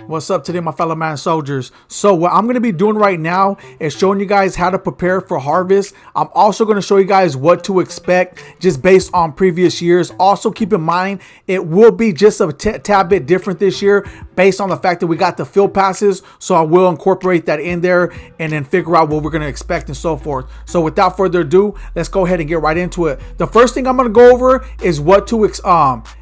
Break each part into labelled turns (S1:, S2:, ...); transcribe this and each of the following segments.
S1: What's up today, my fellow man soldiers? So what I'm going to be doing right now is showing you guys how to prepare for harvest. I'm also going to show you guys what to expect just based on previous years. Also keep in mind, it will be just a tad bit different this year based on the fact that we got the field passes. So I will incorporate that in there and then figure out what we're going to expect and so forth. So without further ado, let's go ahead and get right into it. The first thing I'm going to go over is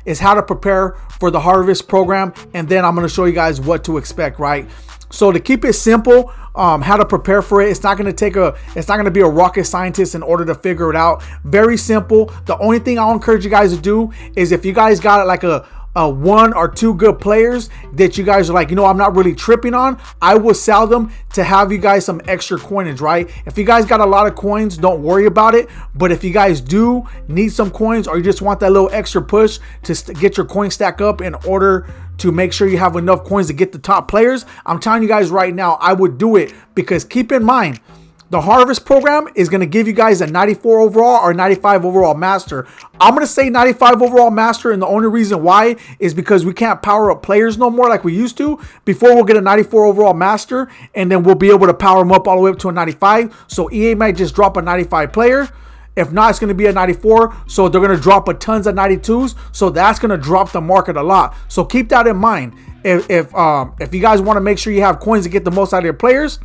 S1: is how to prepare for the harvest program, and then I'm going to show you guys what to expect, right? So to keep it simple, how to prepare for it, it's not going to be a rocket scientist in order to figure it out. Very simple. The only thing I'll encourage you guys to do is if you guys got like a one or two good players that you guys are like, I'm not really tripping on, I will sell them to have you guys some extra coinage, right? If you guys got a lot of coins, don't worry about it. But if you guys do need some coins, or you just want that little extra push to get your coin stack up in order to make sure you have enough coins to get the top players, I'm telling you guys right now, I would do it, because keep in mind, the harvest program is going to give you guys a 94 overall or 95 overall master. I'm going to say 95 overall master, and the only reason why is because we can't power up players no more like we used to. Before, we'll get a 94 overall master, and then we'll be able to power them up all the way up to a 95. So EA might just drop a 95 player. If not, it's going to be a 94. So they're going to drop a tons of 92s. So that's going to drop the market a lot. So keep that in mind. If you guys want to make sure you have coins to get the most out of your players,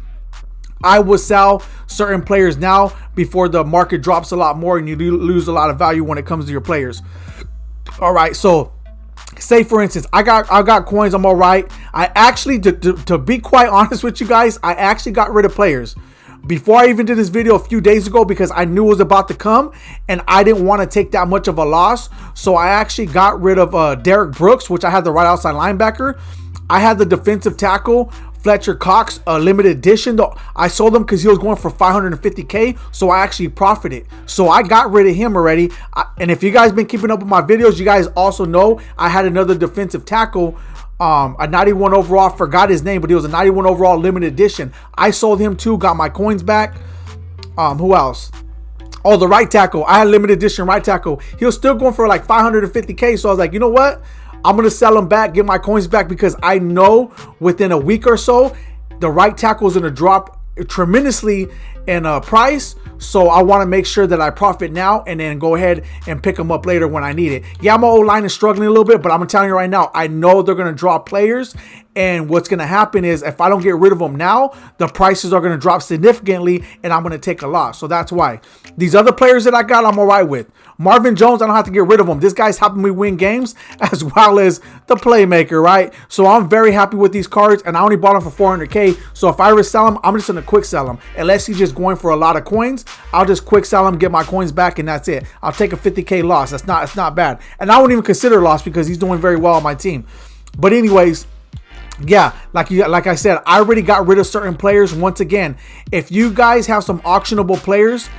S1: I will sell certain players now before the market drops a lot more and you lose a lot of value when it comes to your players. All right, so say for instance, I got coins, I'm all right. I actually, to be quite honest with you guys, I actually got rid of players before I even did this video a few days ago, because I knew it was about to come and I didn't want to take that much of a loss. So I actually got rid of Derek Brooks, which I had the right outside linebacker. I had the defensive tackle Fletcher Cox, a limited edition, though. I sold him because he was going for 550K, so I actually profited. So I got rid of him already. And if you guys been keeping up with my videos, you guys also know I had another defensive tackle, a 91 overall. Forgot his name, but he was a 91 overall limited edition. I sold him too, got my coins back. Who else? Oh, the right tackle. I had limited edition right tackle. He was still going for like 550K, so I was like, you know what? I'm going to sell them back, get my coins back, because I know within a week or so, the right tackle is going to drop tremendously in price. So I want to make sure that I profit now and then go ahead and pick them up later when I need it. Yeah, my O-line is struggling a little bit, but I'm telling you right now, I know they're going to drop players. And what's going to happen is if I don't get rid of them now, the prices are going to drop significantly and I'm going to take a loss. So that's why. These other players that I got, I'm all right with. Marvin Jones, I don't have to get rid of him. This guy's helping me win games as well as the playmaker, right? So I'm very happy with these cards, and I only bought them for 400K. So if I ever sell them, I'm just going to quick sell them. Unless he's just going for a lot of coins, I'll just quick sell them, get my coins back, and that's it. I'll take a 50K loss. It's not bad. And I won't even consider a loss because he's doing very well on my team. But anyways, yeah, like I said, I already got rid of certain players. Once again, if you guys have some auctionable players,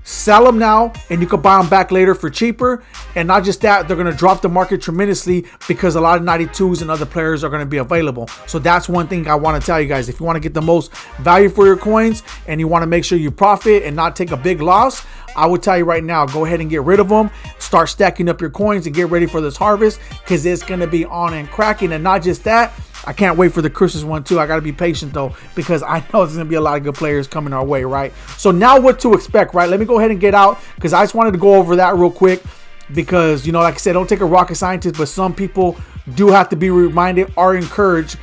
S1: sell them now and you can buy them back later for cheaper. And not just that, they're going to drop the market tremendously because a lot of 92s and other players are going to be available. So that's one thing I want to tell you guys. If you want to get the most value for your coins and you want to make sure you profit and not take a big loss, I would tell you right now, go ahead and get rid of them. Start stacking up your coins and get ready for this harvest, because it's going to be on and cracking. And not just that, I can't wait for the Christmas one too. I got to be patient though, because I know there's going to be a lot of good players coming our way, right? So now what to expect, right? Let me go ahead and get out, because I just wanted to go over that real quick, because, like I said, don't take a rocket scientist, but some people do have to be reminded or encouraged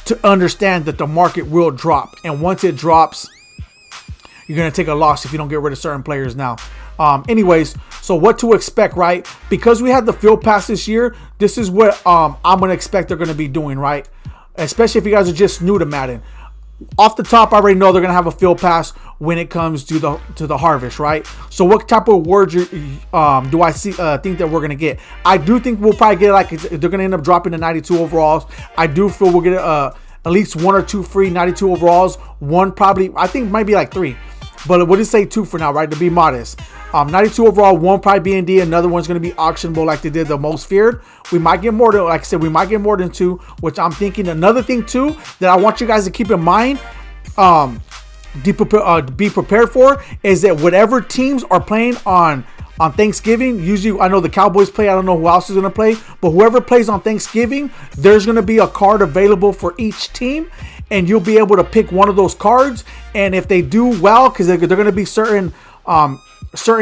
S1: to understand that the market will drop. And once it drops, you're going to take a loss if you don't get rid of certain players now. Anyways, so what to expect, right? Because we had the field pass this year, this is what I'm going to expect they're going to be doing, right? Especially if you guys are just new to Madden. Off the top, I already know they're going to have a field pass when it comes to the harvest, right? So what type of awards do I think that we're going to get? I do think we'll probably get, like, they're going to end up dropping the 92 overalls. I do feel we'll get at least one or two free 92 overalls. One probably, I think might be like 3. But we'll just say 2 for now, right? To be modest. 92 overall, one probably B&D. Another one's going to be auctionable like they did the most feared. We might get more than, like I said, we might get more than 2, which I'm thinking. Another thing too that I want you guys to keep in mind, be prepared for, is that whatever teams are playing on on Thanksgiving, usually I know the Cowboys play. I don't know who else is going to play, but whoever plays on Thanksgiving, there's going to be a card available for each team, and you'll be able to pick one of those cards. And if they do well, because they're going to be certain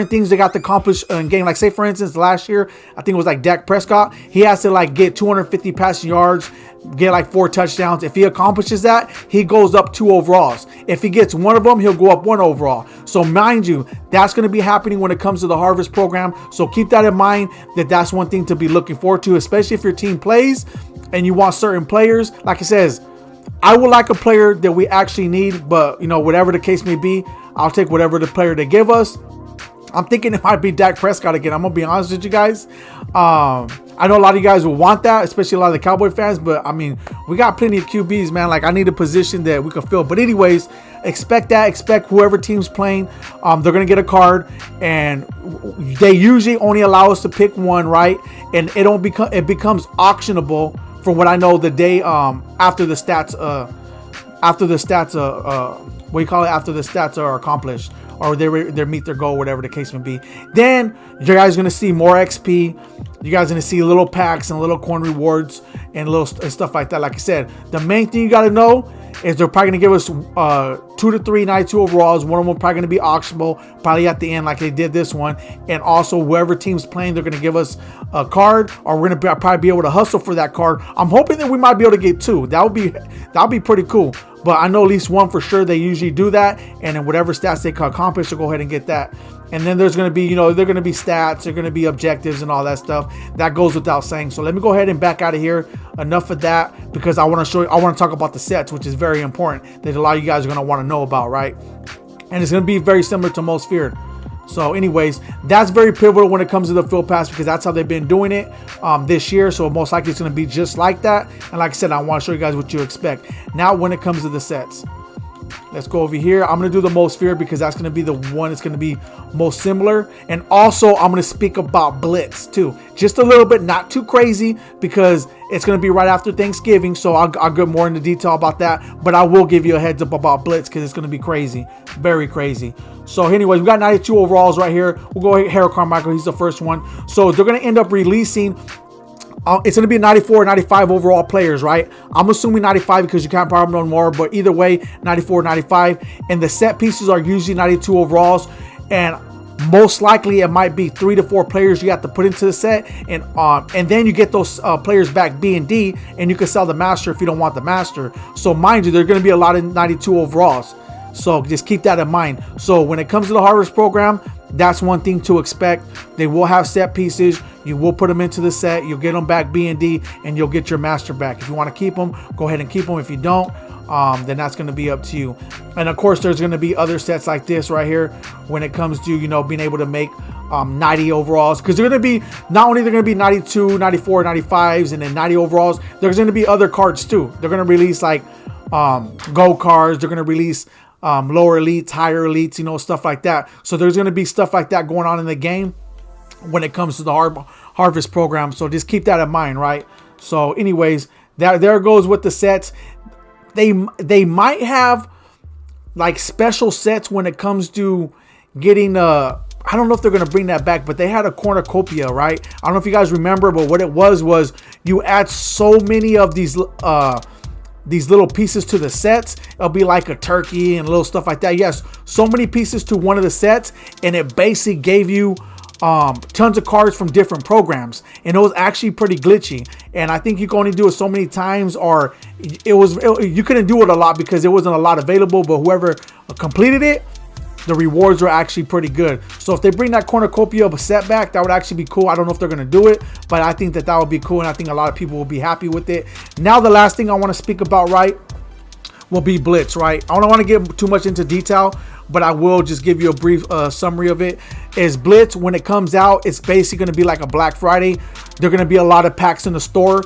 S1: things they got to accomplish in game. Like say for instance, last year, I think it was like Dak Prescott. He has to like get 250 passing yards, get like 4 touchdowns. If he accomplishes that, he goes up 2 overalls. If he gets one of them, he'll go up 1 overall. So mind you, that's going to be happening when it comes to the Harvest program. So keep that in mind, that that's one thing to be looking forward to, especially if your team plays and you want certain players. Like it says, I would like a player that we actually need, but you know, whatever the case may be, I'll take whatever the player they give us. I'm thinking it might be Dak Prescott again. I'm going to be honest with you guys. I know a lot of you guys will want that, especially a lot of the Cowboy fans. But, I mean, we got plenty of QBs, man. Like, I need a position that we can fill. But anyways, expect that. Expect whoever team's playing, they're going to get a card. And they usually only allow us to pick one, right? And it becomes auctionable, from what I know, the day after the stats after the stats are accomplished, or they meet their goal, whatever the case may be. Then you guys are going to see more XP. You guys are going to see little packs and little coin rewards and little stuff like that. Like I said, the main thing you got to know is they're probably going to give us 2 to 3 92 overalls. One of them probably going to be auctionable, probably at the end like they did this one. And also, whoever team's playing, they're going to give us a card, or we're going to probably be able to hustle for that card. I'm hoping that we might be able to get 2. That would be pretty cool. But I know at least 1 for sure. They usually do that, and then whatever stats they can accomplish, they'll go ahead and get that. And then there's going to be, you know, they're going to be stats, they're going to be objectives and all that stuff. That goes without saying. So let me go ahead and back out of here. Enough of that, because I want to talk about the sets, which is very important, that a lot of you guys are going to want to know about, right? And it's going to be very similar to Most Feared. So anyways, that's very pivotal when it comes to the Field Pass, because that's how they've been doing it this year. So most likely it's going to be just like that. And like I said, I want to show you guys what you expect. Now when it comes to the sets, let's go over here. I'm going to do the Most Feared, because that's going to be the one that's going to be most similar. And also I'm going to speak about Blitz too. Just a little bit, not too crazy, because it's going to be right after Thanksgiving. So I'll go more into detail about that. But I will give you a heads up about Blitz, because it's going to be crazy. Very crazy. So anyways, we got 92 overalls right here. We'll go Harold Carmichael. He's the first one. So they're going to end up releasing... it's going to be 94 95 overall players, right? I'm assuming 95 because you can't power them no more. But either way, 94 95. And the set pieces are usually 92 overalls. And most likely it might be 3 to 4 players you have to put into the set. And then you get those players back B and D. And you can sell the master if you don't want the master. So mind you, there's going to be a lot of 92 overalls. So just keep that in mind. So when it comes to the Harvest program, that's one thing to expect. They will have set pieces. You will put them into the set. You'll get them back B and D, and you'll get your master back. If you want to keep them, go ahead and keep them. If you don't, then that's going to be up to you. And of course, there's going to be other sets like this right here when it comes to, you know, being able to make 90 overalls, because they're going to be, not only they're going to be 92, 94, 95s, and then 90 overalls, there's going to be other cards too. They're going to release like gold cards. They're going to release lower elites, higher elites, you know, stuff like that. So there's going to be stuff like that going on in the game when it comes to the Harvest program. So just keep that in mind, right? So anyways, there goes with the sets. They might have like special sets when it comes to getting I don't know if they're going to bring that back, but they had a cornucopia, right? I don't know if you guys remember, but what it was you add so many of these little pieces to the sets. It'll be like a turkey and little stuff like that. Yes, so many pieces to one of the sets, and it basically gave you tons of cards from different programs, and it was actually pretty glitchy. And I think you can only do it so many times, or you couldn't do it a lot because there wasn't a lot available. But whoever completed it, the rewards were actually pretty good. So if they bring that cornucopia of a set back, that would actually be cool. I don't know if they're going to do it, but I think that would be cool, and I think a lot of people will be happy with it. Now, the last thing I want to speak about, right, will be Blitz, right? I don't want to get too much into detail, but I will just give you a brief summary of it. Is Blitz, when it comes out, it's basically going to be like a Black Friday. There are going to be a lot of packs in the store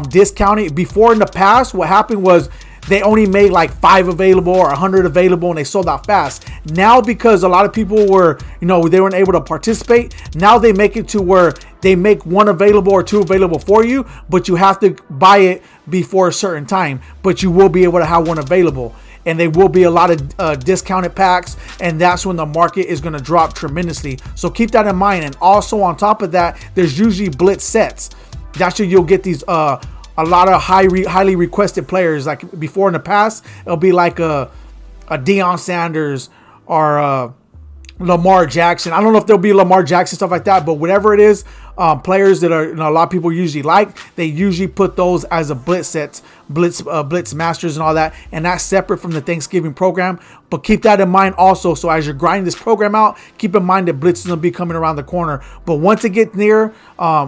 S1: discounted. Before, in the past, what happened was they only made like 5 available or 100 available, and they sold out fast. Now, because a lot of people were, you know, they weren't able to participate, now they make it to where they make 1 available or 2 available for you, but you have to buy it before a certain time, but you will be able to have 1 available. and there will be a lot of discounted packs, and that's when the market is going to drop tremendously. So keep that in mind. And also on top of that, there's usually blitz sets. That's where you'll get these a lot of highly requested players. Like before in the past, it'll be like a Deion Sanders or Lamar Jackson. I don't know if there'll be Lamar Jackson, stuff like that, but whatever it is, players that are, a lot of people usually like, they usually put those as a blitz sets, blitz masters and all that, and that's separate from the Thanksgiving program. But keep that in mind also. So as you're grinding this program out, keep in mind that blitz will be coming around the corner. But once it gets near, I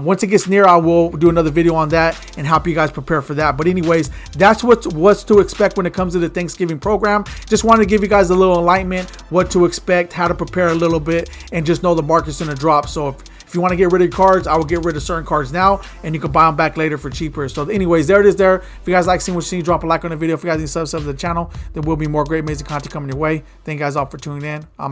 S1: will do another video on that and help you guys prepare for that. But anyways, that's what's to expect when it comes to the Thanksgiving program. Just wanted to give you guys a little enlightenment, what to expect, how to prepare a little bit, and just know the market's gonna drop. So if you want to get rid of cards, I will get rid of certain cards now, and you can buy them back later for cheaper. So anyways, there it is there. If you guys like seeing what you see, drop a like on the video. If you guys need subs to the channel, there will be more great amazing content coming your way. Thank you guys all for tuning in.